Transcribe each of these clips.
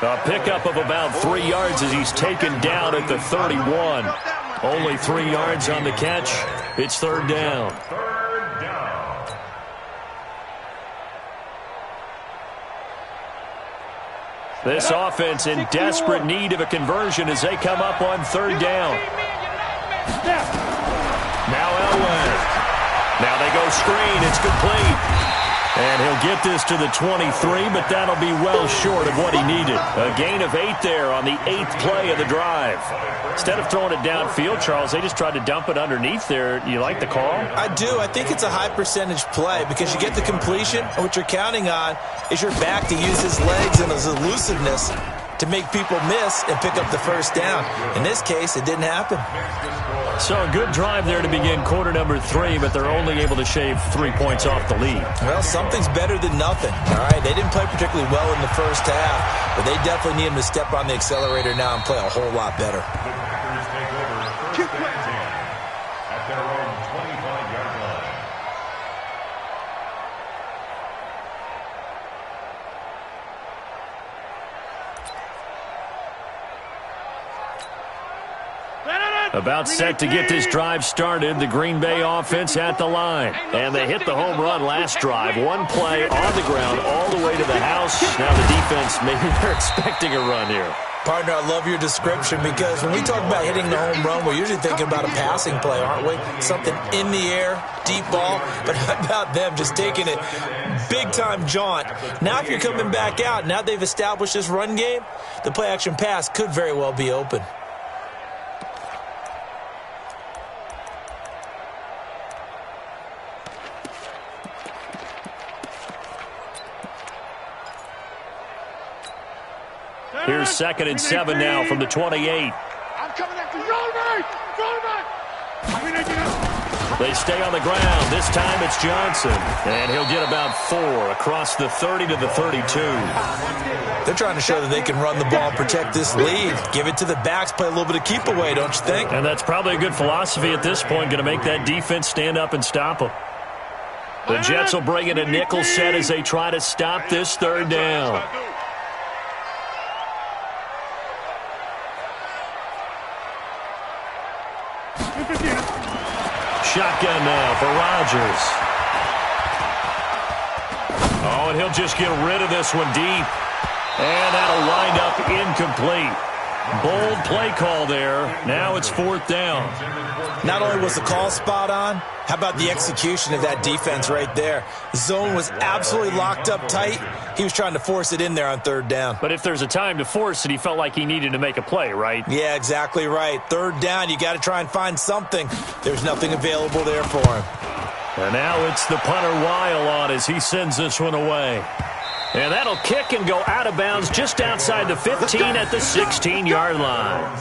A pickup of about 3 yards as he's taken down at the 31. Only 3 yards on the catch. It's third down. This offense in desperate need of a conversion as they come up on third down. Now Elway. Now they go screen. It's complete. And he'll get this to the 23, but that'll be well short of what he needed. A gain of 8 there on the 8th play of the drive. Instead of throwing it downfield, Charles, they just tried to dump it underneath there. You like the call? I do. I think it's a high percentage play because you get the completion, and what you're counting on is your back to use his legs and his elusiveness to make people miss and pick up the first down. In this case, it didn't happen. So a good drive there to begin quarter number 3, but they're only able to shave 3 points off the lead. Well, something's better than nothing, all right? They didn't play particularly well in the first half, but they definitely need him to step on the accelerator now and play a whole lot better. At their own 25-yard line. About set to get this drive started, the Green Bay offense at the line. And they hit the home run last drive. One play on the ground all the way to the house. Now the defense, maybe they're expecting a run here. Partner, I love your description because when we talk about hitting the home run, we're usually thinking about a passing play, aren't we? Something in the air, deep ball. But how about them just taking it big-time jaunt? Now if you're coming back out, now they've established this run game, the play-action pass could very well be open. Here's 2nd and 7 now from the 28. I'm coming after you. Roll back. They stay on the ground. This time it's Johnson. And he'll get about 4 across the 30 to the 32. They're trying to show that they can run the ball, protect this lead. Give it to the backs, play a little bit of keep away, don't you think? And that's probably a good philosophy at this point, going to make that defense stand up and stop them. The Jets will bring in a nickel set as they try to stop this third down. Shotgun now for Rodgers. Oh, and he'll just get rid of this one deep. And that'll wind up incomplete. Bold play call there. Now it's 4th down. Not only was the call spot on, how about the execution of that defense right there? The zone was absolutely locked up tight. He was trying to force it in there on 3rd down. But if there's a time to force it, he felt like he needed to make a play, right? Yeah, exactly right. 3rd down, you got to try and find something. There's nothing available there for him. And now it's the punter Weil on as he sends this one away. And that'll kick and go out of bounds just outside the 15 at the 16-yard line.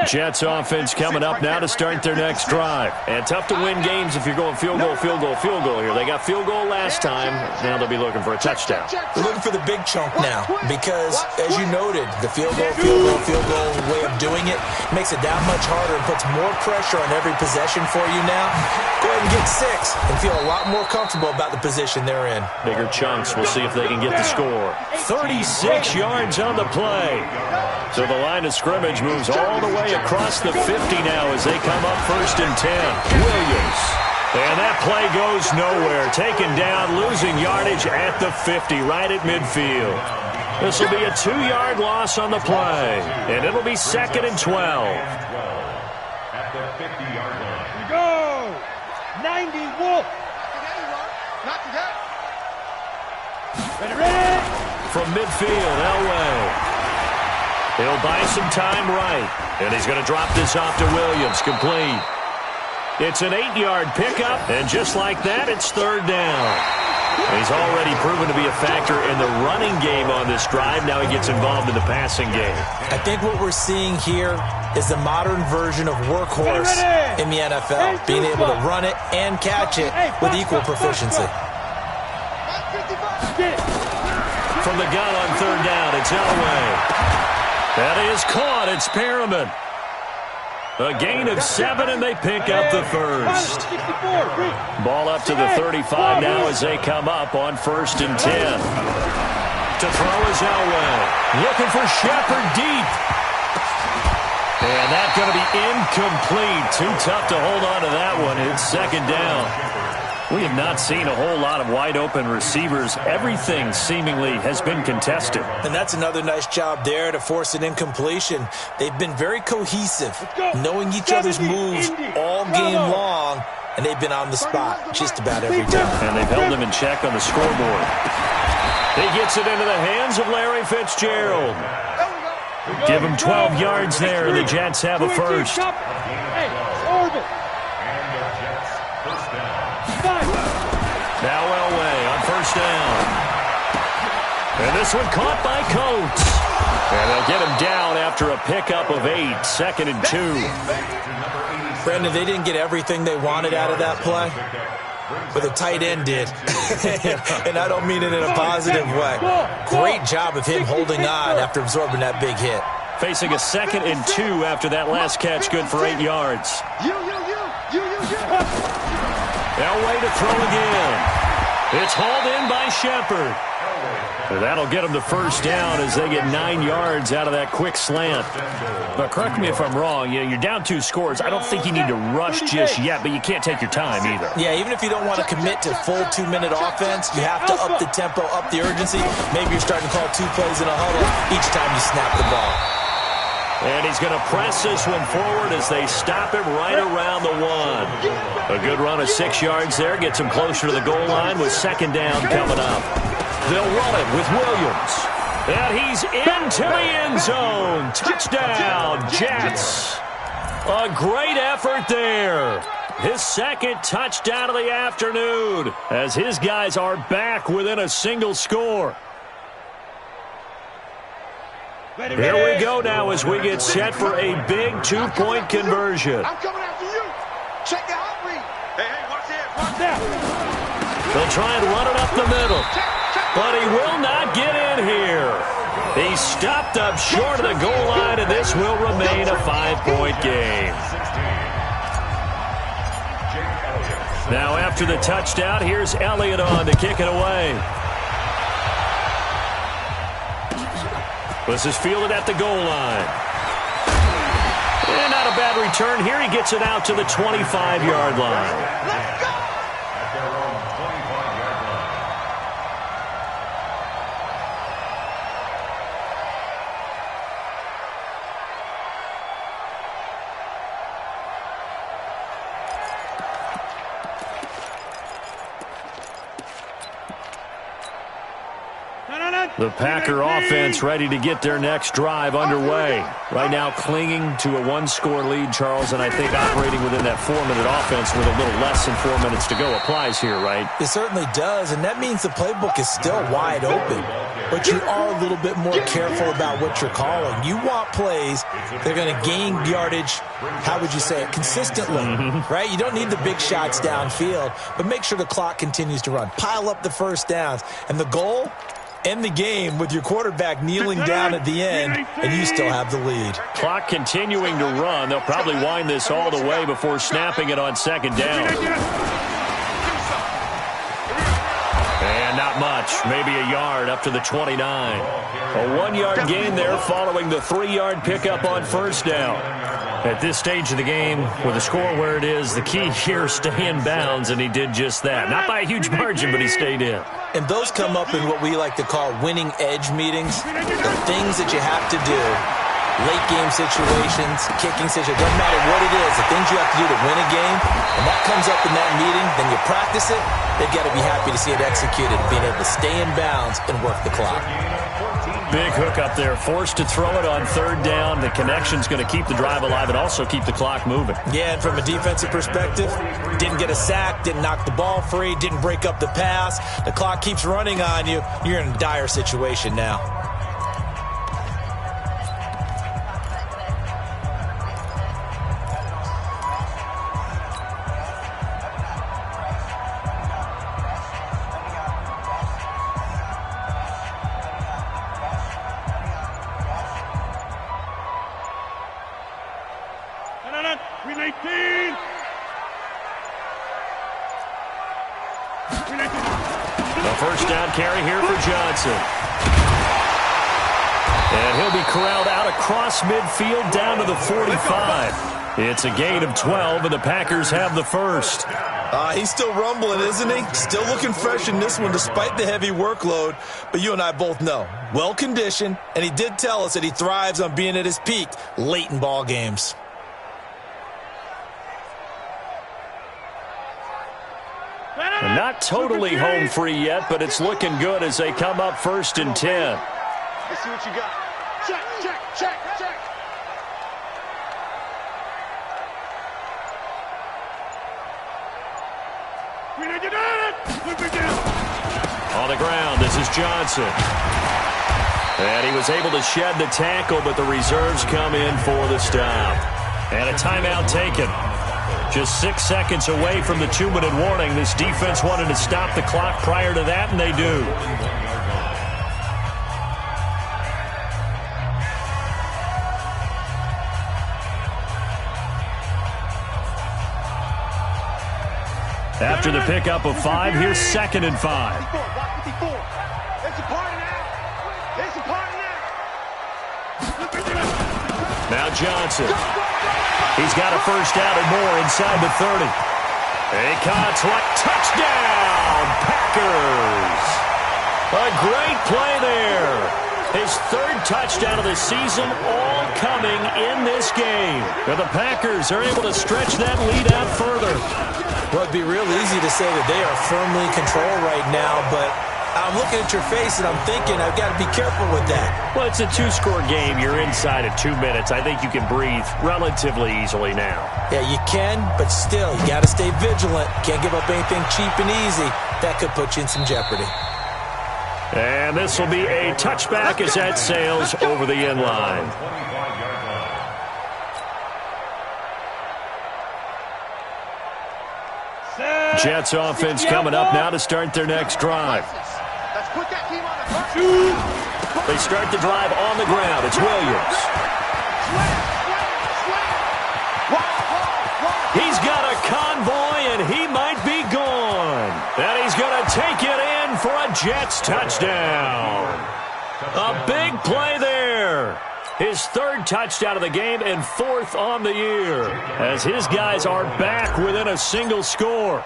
Jets offense coming up now to start their next drive. And tough to win games if you're going field goal here. They got field goal last time. Now they'll be looking for a touchdown. They're looking for the big chunk now because, as you noted, the field goal way of doing it makes it that much harder and puts more pressure on every possession for you now. Go ahead and get 6 and feel a lot more comfortable about the position they're in. Bigger chunks. We'll see if they can get the score. 36 yards on the play. So the line of scrimmage moves all the way across the 50 now as they come up 1st and 10. Williams. And that play goes nowhere. Taken down, losing yardage at the 50, right at midfield. This will be a 2-yard loss on the play. And it'll be 2nd and 12. At the 50-yard line. We go. 90 Wolf. Not today. Ready. From midfield, Elway. He'll buy some time right. And he's going to drop this off to Williams. Complete. It's an 8-yard pickup. And just like that, it's 3rd down. He's already proven to be a factor in the running game on this drive. Now he gets involved in the passing game. I think what we're seeing here is the modern version of workhorse in the NFL. Being able to run it and catch it with equal proficiency. From the gun on 3rd down, it's Elway. That is caught. It's Perriman. A gain of 7, and they pick up the first. Ball up to the 35 now as they come up on 1st and 10. To throw is Elway. Looking for Shepard deep. And that's going to be incomplete. Too tough to hold on to that one. It's 2nd down. We have not seen a whole lot of wide-open receivers. Everything seemingly has been contested. And that's another nice job there to force an incompletion. They've been very cohesive, knowing each other's moves all game long, and they've been on the spot just about every time. And they've held him in check on the scoreboard. He gets it into the hands of Larry Fitzgerald. Give him 12 yards there. The Jets have a first. Now Elway on 1st down. And this one caught by Coates. And they'll get him down after a pickup of 8, 2nd and 2. Brandon, they didn't get everything they wanted out of that play, but the tight end did. And I don't mean it in a positive way. Great job of him holding on after absorbing that big hit. Facing a 2nd and 2 after that last catch, good for 8 yards. Elway to throw again. It's hauled in by Shepard. That'll get them the first down as they get 9 yards out of that quick slant. But correct me if I'm wrong, you're down 2 scores. I don't think you need to rush just yet, but you can't take your time either. Yeah, even if you don't want to commit to full 2-minute offense, you have to up the tempo, up the urgency. Maybe you're starting to call 2 plays in a huddle each time you snap the ball. And he's going to press this one forward as they stop him right around the 1. A good run of 6 yards there. Gets him closer to the goal line with 2nd down coming up. They'll run it with Williams. And he's into the end zone. Touchdown, Jets. A great effort there. His 2nd touchdown of the afternoon as his guys are back within a single score. Here we go now as we get set for a big 2-point conversion. I'm coming after you. Check the out read. Hey, watch this. Watch that. They'll try and run it up the middle, but he will not get in here. He's stopped up short of the goal line, and this will remain a 5-point game. Now after the touchdown, here's Elliott on to kick it away. This is fielded at the goal line. And not a bad return here. He gets it out to the 25-yard line. Let's go. At their own 25-yard line. The Packer offense ready to get their next drive underway. Right now clinging to a 1-score lead, Charles, and I think operating within that 4-minute offense with a little less than 4 minutes to go applies here, right? It certainly does, and that means the playbook is still wide open. But you are a little bit more careful about what you're calling. You want plays that are going to gain yardage, how would you say it, consistently, right? You don't need the big shots downfield, but make sure the clock continues to run. Pile up the first downs, and the goal, end the game with your quarterback kneeling down at the end, and you still have the lead. Clock continuing to run. They'll probably wind this all the way before snapping it on 2nd down. And not much. Maybe a yard up to the 29. A 1-yard gain there following the 3-yard pickup on 1st down. At this stage of the game, with the score where it is, the key here is stay in bounds, and he did just that. Not by a huge margin, but he stayed in. And those come up in what we like to call winning edge meetings. The things that you have to do, late game situations, kicking situations, doesn't matter what it is, the things you have to do to win a game, and that comes up in that meeting, then you practice it, they've got to be happy to see it executed, being able to stay in bounds and work the clock. Big hook up there, forced to throw it on 3rd down. The connection's going to keep the drive alive and also keep the clock moving. Yeah, and from a defensive perspective, didn't get a sack, didn't knock the ball free, didn't break up the pass. The clock keeps running on you. You're in a dire situation now. A first down carry here for Johnson. And he'll be corralled out across midfield down to the 45. It's a gain of 12, and the Packers have the first. He's still rumbling, isn't he? Still looking fresh in this one despite the heavy workload. But you and I both know, well-conditioned, and he did tell us that he thrives on being at his peak late in ball games. And not totally home free yet, but it's looking good as they come up first and 10. Let's see what you got. Check, check, check, check. On the ground, this is Johnson. And he was able to shed the tackle, but the reserves come in for the stop. And a timeout taken. Just 6 seconds away from the 2-minute warning. This defense wanted to stop the clock prior to that, and they do. After the pickup of 5, here's 2nd and 5. It's a party now. It's a party now. Now Johnson. He's got a first down and more inside the 30. Touchdown, Packers. A great play there. His 3rd touchdown of the season, all coming in this game. Now the Packers are able to stretch that lead out further. Well, it'd be real easy to say that they are firmly in control right now, but I'm looking at your face and I'm thinking I've got to be careful with that. Well, it's a 2-score game. You're inside of 2 minutes. I think you can breathe relatively easily now. Yeah, you can, but still, you got to stay vigilant. Can't give up anything cheap and easy. That could put you in some jeopardy. And this will be a touchback as that sails over the end line. Jets offense coming up now to start their next drive. They start the drive on the ground. It's Williams. He's got a convoy, and he might be gone. And he's going to take it in for a Jets touchdown. A big play there. His 3rd touchdown of the game and 4th on the year, as his guys are back within a single score.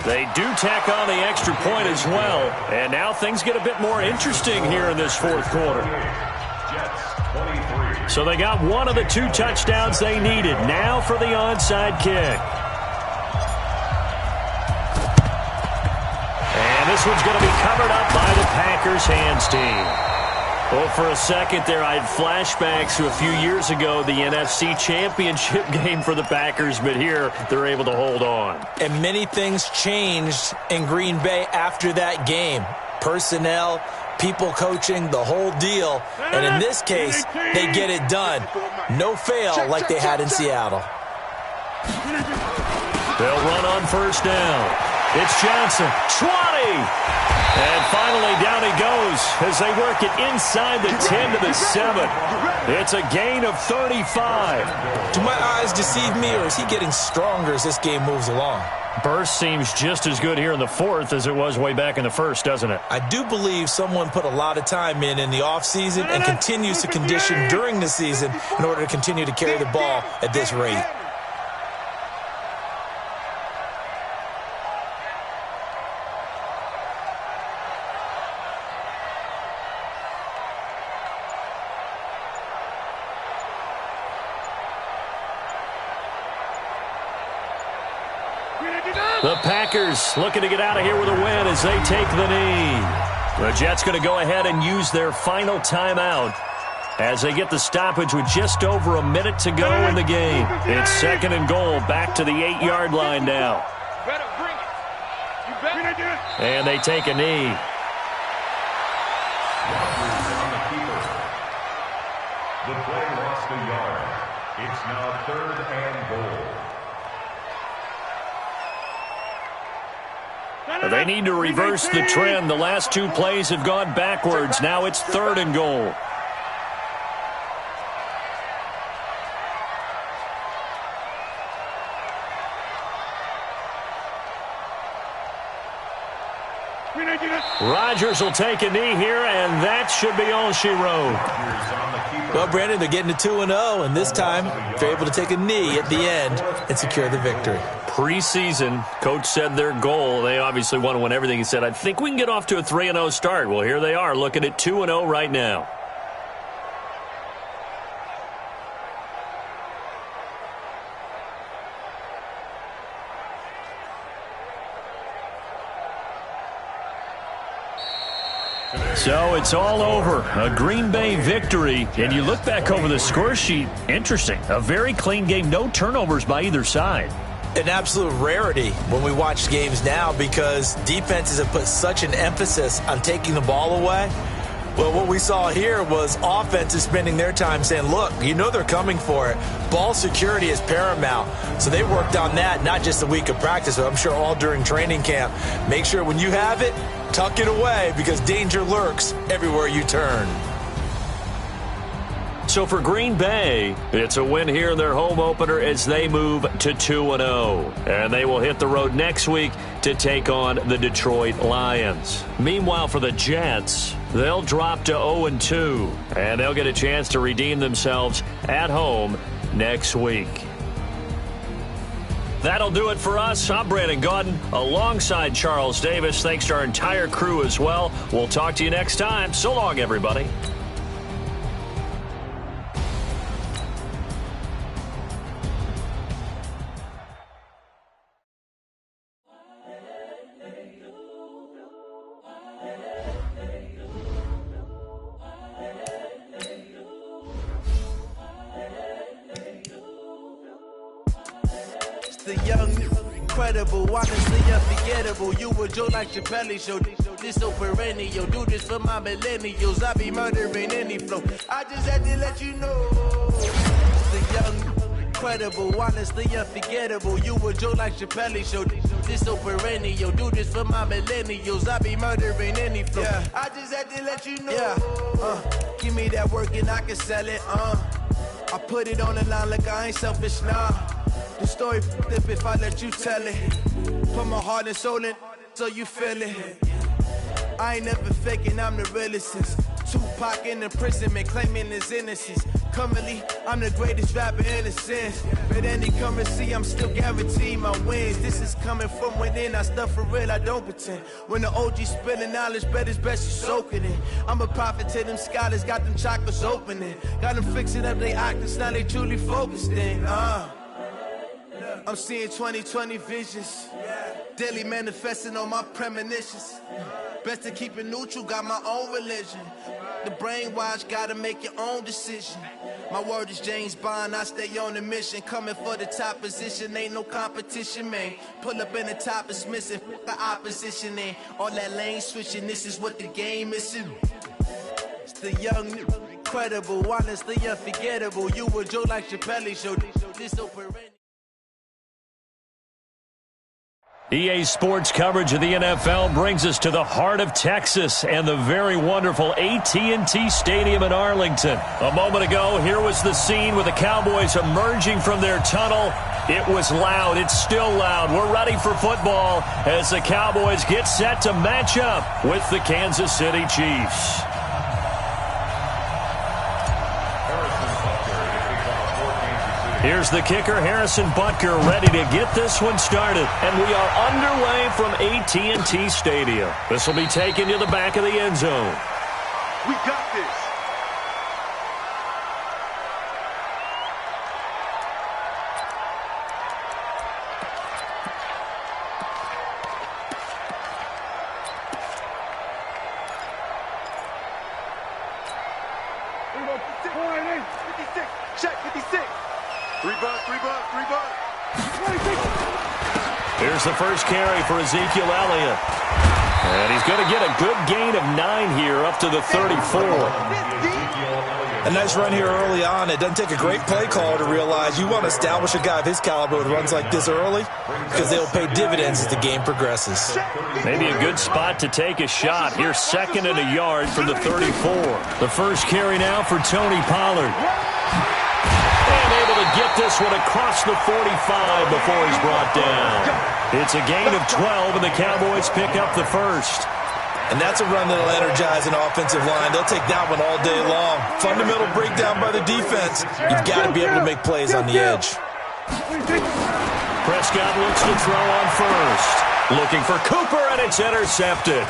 They do tack on the extra point as well, and now things get a bit more interesting here in this 4th quarter. So they got one of the 2 touchdowns they needed. Now for the onside kick. And this one's going to be covered up by the Packers hands team. Well, for a second there, I had flashbacks to a few years ago, the NFC Championship game for the Packers, but here they're able to hold on. And many things changed in Green Bay after that game. Personnel, people coaching, the whole deal. And in this case, they get it done. No fail like they had in Seattle. They'll run on first down. It's Johnson. 20! And finally, down he goes as they work it inside the 10 to the 7. It's a gain of 35. Do my eyes deceive me, or is he getting stronger as this game moves along? Burst seems just as good here in the 4th as it was way back in the 1st, doesn't it? I do believe someone put a lot of time in the offseason and continues to condition during the season in order to continue to carry the ball at this rate. The Packers looking to get out of here with a win as they take the knee. The Jets going to go ahead and use their final timeout as they get the stoppage with just over a minute to go in the game. It's 2nd and goal, back to the 8-yard line now. And they take a knee. The play lost a yard. It's now 3rd and goal. They need to reverse the trend. The last 2 plays have gone backwards. Now it's 3rd and goal. Rodgers will take a knee here, and that should be all she wrote. Well, Brandon, they're getting to 2-0, and this time they're able to take a knee at the end and secure the victory. Preseason, coach said their goal, they obviously want to win everything. He said, I think we can get off to a 3-0 start. Well, here they are looking at 2-0 right now. So it's all over. A Green Bay victory. And you look back over the score sheet. Interesting. A very clean game. No turnovers by either side. An absolute rarity when we watch games now because defenses have put such an emphasis on taking the ball away. Well, what we saw here was offenses spending their time saying, look, you know they're coming for it. Ball security is paramount. So they worked on that, not just a week of practice, but I'm sure all during training camp. Make sure when you have it, tuck it away because danger lurks everywhere you turn. So for Green Bay, it's a win here in their home opener as they move to 2-0. And they will hit the road next week to take on the Detroit Lions. Meanwhile, for the Jets, they'll drop to 0-2. And they'll get a chance to redeem themselves at home next week. That'll do it for us. I'm Brandon Gaudin alongside Charles Davis. Thanks to our entire crew as well. We'll talk to you next time. So long, everybody. The young, incredible, honestly unforgettable. You were Joe like Chappelle show. This so perennial. Do this for my millennials. I be murdering any flow. I just had to let you know. The young, incredible, honestly unforgettable. You were Joe like Chappelle show. This so perennial. Do this for my millennials. I be murdering any flow. Yeah. I just had to let you know. Yeah. Give me that work and I can sell it. I put it on the line like I ain't selfish, nah. The story flip if I let you tell it. Put my heart and soul in so you feel it. I ain't never faking, I'm the realest since Tupac in imprisonment, claiming his innocence. Currently, I'm the greatest rapper in a sense. But any currency, I'm still guaranteed my wins. This is coming from within, I stuff for real, I don't pretend. When the OG spilling knowledge, bet it's best you soaking it. I'm a prophet to them scholars, got them chakras opening. Got them fixing up they octaves, now they truly focused in. I'm seeing 20/20 visions. Daily manifesting on my premonitions. Best to keep it neutral, got my own religion. The brainwash, gotta make your own decision. My word is James Bond, I stay on the mission. Coming for the top position, ain't no competition, man. Pull up in the top is missing, the opposition in. All that lane switching, this is what the game is. It's the young, incredible, honestly unforgettable. You were Joe like Chappelle show. This so perennial. EA Sports coverage of the NFL brings us to the heart of Texas and the very wonderful AT&T Stadium in Arlington. A moment ago, here was the scene with the Cowboys emerging from their tunnel. It was loud. It's still loud. We're ready for football as the Cowboys get set to match up with the Kansas City Chiefs. Here's the kicker, Harrison Butker, ready to get this one started. And we are underway from AT&T Stadium. This will be taken to the back of the end zone. We got this. Check, 56. Three bucks. Here's the first carry for Ezekiel Elliott. And he's going to get a good gain of 9 here up to the 34. A nice run here early on. It doesn't take a great play caller to realize you want to establish a guy of his caliber with runs like this early because they'll pay dividends as the game progresses. Maybe a good spot to take a shot. Here's 2nd and a yard from the 34. The first carry now for Tony Pollard. And able to get this one across the 45 before he's brought down. It's a gain of 12, and the Cowboys pick up the first. And that's a run that'll energize an offensive line. They'll take that one all day long. Fundamental breakdown by the defense. You've got to be able to make plays on the edge. Prescott looks to throw on first. Looking for Cooper, and it's intercepted.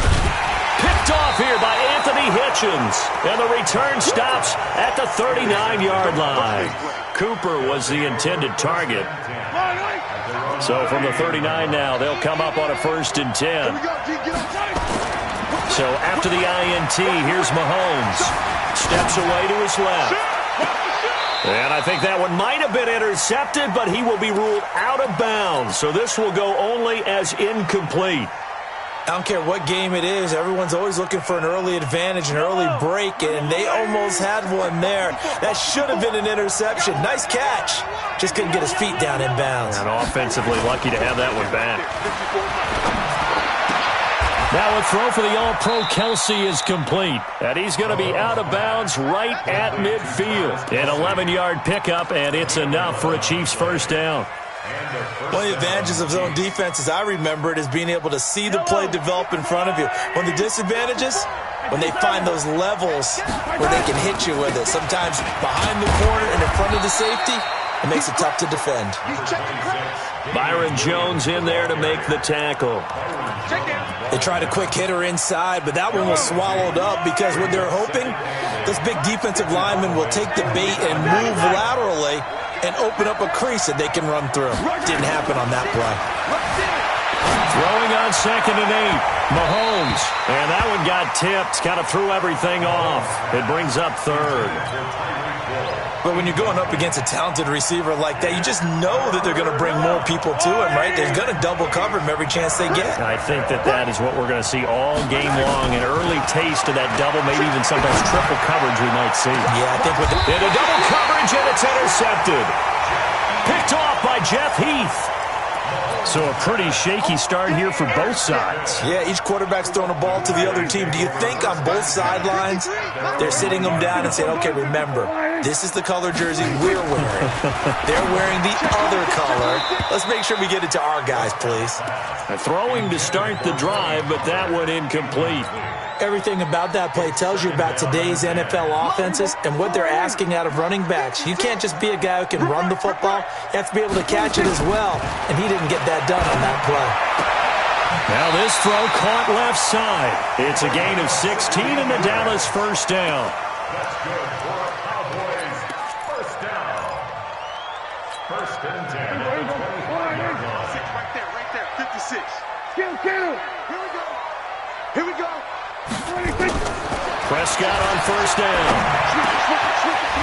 Picked off here by Anthony Hitchens. And the return stops at the 39-yard line. Cooper was the intended target. So from the 39 now, they'll come up on a 1st and 10. So after the INT, here's Mahomes. Steps away to his left. And I think that one might have been intercepted, but he will be ruled out of bounds. So this will go only as incomplete. I don't care what game it is. Everyone's always looking for an early advantage, an early break, and they almost had one there. That should have been an interception. Nice catch. Just couldn't get his feet down in bounds. And offensively lucky to have that one back. Now a throw for the All-Pro Kelce is complete. And he's going to be out of bounds right at midfield. An 11-yard pickup, and it's enough for a Chiefs first down. One of the advantages of zone defense, as I remember it, is being able to see the play develop in front of you. One of the disadvantages, when they find those levels where they can hit you with it. Sometimes behind the corner and in front of the safety, it makes it tough to defend. Byron Jones in there to make the tackle. They tried a quick hitter inside, but that one was swallowed up because what they're hoping, this big defensive lineman will take the bait and move laterally and open up a crease that they can run through. Didn't happen on that play. Throwing on 2nd and 8. Mahomes. And that one got tipped. Kind of threw everything off. It brings up 3rd. But when you're going up against a talented receiver like that, you just know that they're going to bring more people to him, right? They're going to double cover him every chance they get. I think that is what we're going to see all game long. An early taste of that double, maybe even sometimes triple coverage we might see. Yeah, I think with the... Into double coverage, and it's intercepted. Picked off by Jeff Heath. So a pretty shaky start here for both sides. Yeah, each quarterback's throwing a ball to the other team. Do you think on both sidelines they're sitting them down and saying, okay, remember, this is the color jersey we're wearing. They're wearing the other color. Let's make sure we get it to our guys, please. Throwing to start the drive, but that one incomplete. Everything about that play tells you about today's NFL offenses and what they're asking out of running backs. You can't just be a guy who can run the football. You have to be able to catch it as well, and he didn't get that done on that play. Now this throw caught left side. It's a gain of 16 and the Dallas first down. That's good for Cowboys. First down. 1st and 10 at the 25-yard line. Right there, 56. Kill. Here we go. Here we go. Prescott on first down.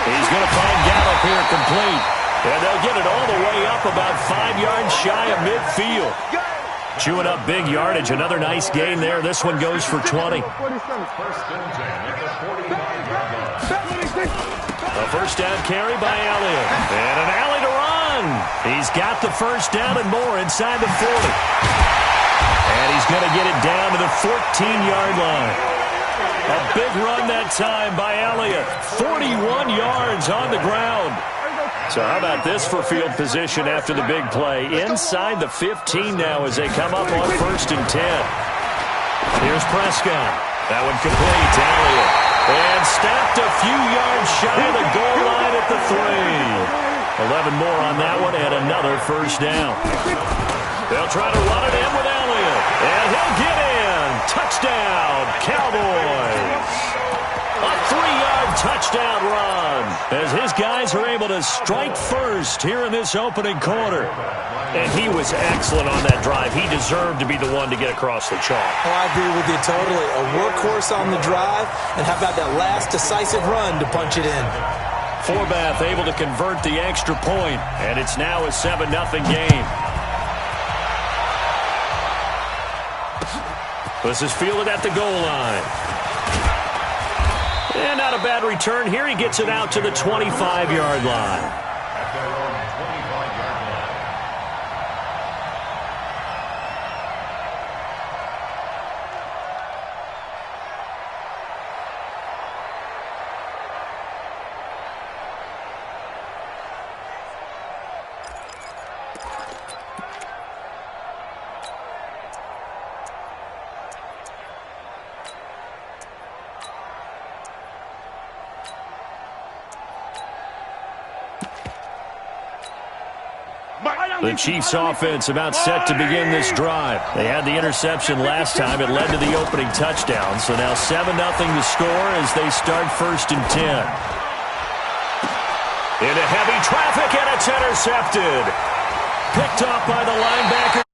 He's going to find Gallup here complete. And they'll get it all the way up about 5 yards shy of midfield. Chewing up big yardage. Another nice gain there. This one goes for 20. 1st and 10 at the 45-yard line. A first down carry by Elliott. And an alley to run. He's got the first down and more inside the 40. And he's going to get it down to the 14-yard line. A big run that time by Elliott. 41 yards on the ground. So how about this for field position after the big play? Inside the 15 now as they come up on 1st and 10. Here's Prescott. That one complete to Elliott. And stopped a few yards shy of the goal line at the 3. 11 more on that one and another first down. They'll try to run it in with Elliott. And he'll get in. Touchdown, Cowboys. A 3-yard touchdown run as his guys are able to strike first here in this opening quarter. And he was excellent on that drive. He deserved to be the one to get across the chalk. Oh, I agree with you totally. A workhorse on the drive, and how about that last decisive run to punch it in? Forbath able to convert the extra point, and it's now a 7-0 game. This is fielded at the goal line. And not a bad return here. He gets it out to the 25-yard line. At their own 25-yard line. The Chiefs offense about set to begin this drive. They had the interception last time. It led to the opening touchdown. So now 7-0 to score as they start 1st and 10. Into heavy traffic, and it's intercepted. Picked off by the linebacker.